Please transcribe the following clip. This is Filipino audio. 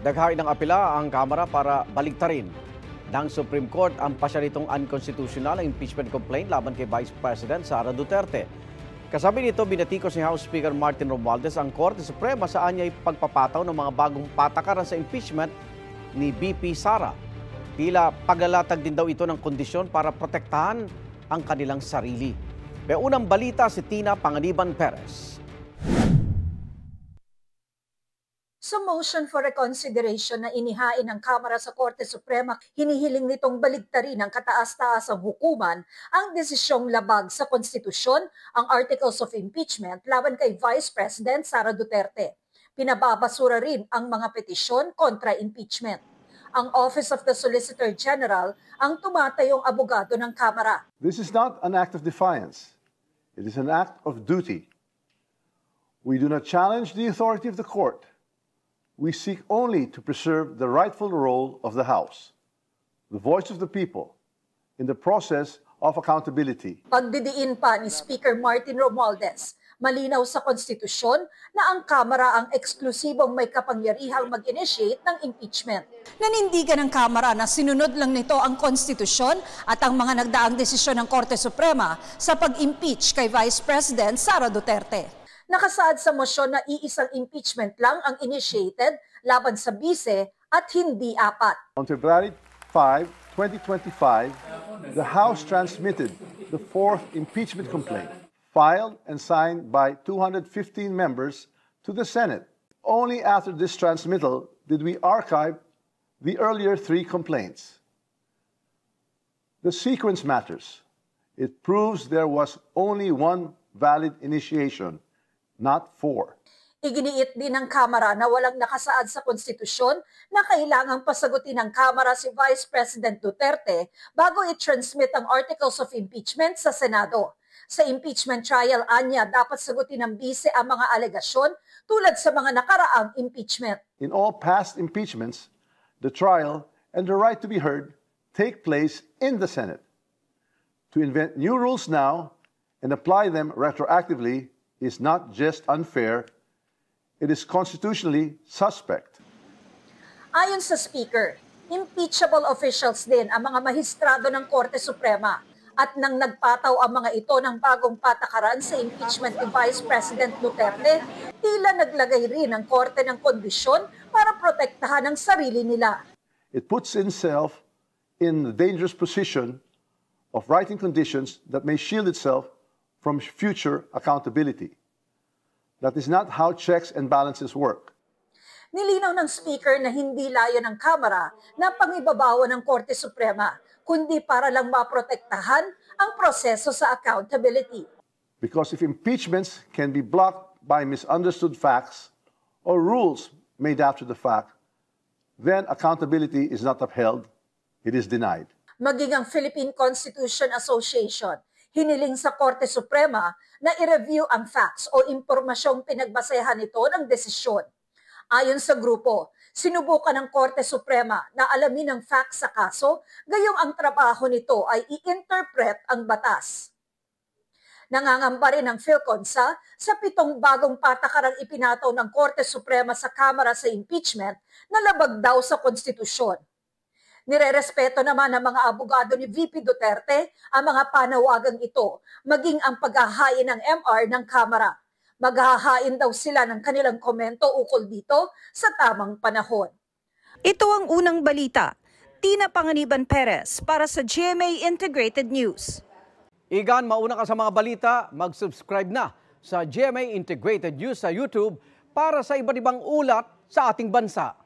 Naghain ng apela ang Kamara para baliktarin ng Supreme Court ang pasya nitong unconstitutional impeachment complaint laban kay Vice President Sara Duterte. Kasabi nito, binatikos ni House Speaker Martin Romualdez ang Korte Suprema sa anyay pagpapataw ng mga bagong patakaran sa impeachment ni VP Sara. Tila paglalatag din daw ito ng kondisyon para protektahan ang kanilang sarili. May unang balita si Tina Panganiban Perez. Sa motion for reconsideration na inihain ng Kamara sa Korte Suprema, hinihiling nitong baligtarin ng kataas-taasang hukuman ang desisyong labag sa konstitusyon, ang Articles of Impeachment laban kay Vice President Sara Duterte. Pinababasura rin ang mga petisyon kontra impeachment. Ang Office of the Solicitor General ang tumatayong abogado ng Kamara. This is not an act of defiance. It is an act of duty. We do not challenge the authority of the court. We seek only to preserve the rightful role of the House, the voice of the people, in the process of accountability. Pagdidiin pa ni Speaker Martin Romualdez, malinaw sa konstitusyon na ang Kamara ang eksklusibong may kapangyarihang mag-initiate ng impeachment. Nanindigan ng Kamara na sinunod lang nito ang konstitusyon at ang mga nagdaang desisyon ng Korte Suprema sa pag-impeach kay Vice President Sara Duterte. Nakasaad sa mosyon na iisang impeachment lang ang initiated laban sa bise at hindi apat. On February 5, 2025, the House transmitted the fourth impeachment complaint, filed and signed by 215 members to the Senate. Only after this transmittal did we archive the earlier three complaints. The sequence matters. It proves there was only one valid initiation, not four. Iginiit din ng Kamara na walang nakasaad sa konstitusyon na kailangang pasagutin ng Kamara si Vice President Duterte bago i-transmit ang Articles of Impeachment sa Senado. Sa impeachment trial, anya, dapat sagutin ng bise ang mga alegasyon tulad sa mga nakaraang impeachment. In all past impeachments, the trial and the right to be heard take place in the Senate. To invent new rules now and apply them retroactively is not just unfair, it is constitutionally suspect. Ayon sa Speaker, impeachable officials din ang mga mahistrado ng Korte Suprema at nang nagpataw ang mga ito ng bagong patakaran sa impeachment ni Vice President Duterte, tila naglagay rin ang Korte ng kondisyon para protektahan ang sarili nila. It puts itself in the dangerous position of writing conditions that may shield itself from future accountability. That is not how checks and balances work. Nilinaw ng Speaker na hindi layo ng Kamara na pangibabawan ng Korte Suprema, kundi para lang maprotektahan ang proseso sa accountability. Because if impeachments can be blocked by misunderstood facts or rules made after the fact, then accountability is not upheld, it is denied. Maging ang Philippine Constitution Association, hiniling sa Korte Suprema na i-review ang facts o impormasyong pinagbasehan nito ng desisyon. Ayon sa grupo, sinubukan ng Korte Suprema na alamin ang facts sa kaso, gayong ang trabaho nito ay i-interpret ang batas. Nangangamba rin ang PhilConsa sa 7 bagong patakarang ipinataw ng Korte Suprema sa Kamara sa impeachment na labag daw sa konstitusyon. Nirerespeto naman ng mga abogado ni VP Duterte ang mga panawagang ito, maging ang paghahain ng MR ng Kamara. Maghahain daw sila ng kanilang komento ukol dito sa tamang panahon. Ito ang unang balita. Tina Panganiban Perez para sa GMA Integrated News. Igan, mauna ka sa mga balita, mag-subscribe na sa GMA Integrated News sa YouTube para sa iba't ibang ulat sa ating bansa.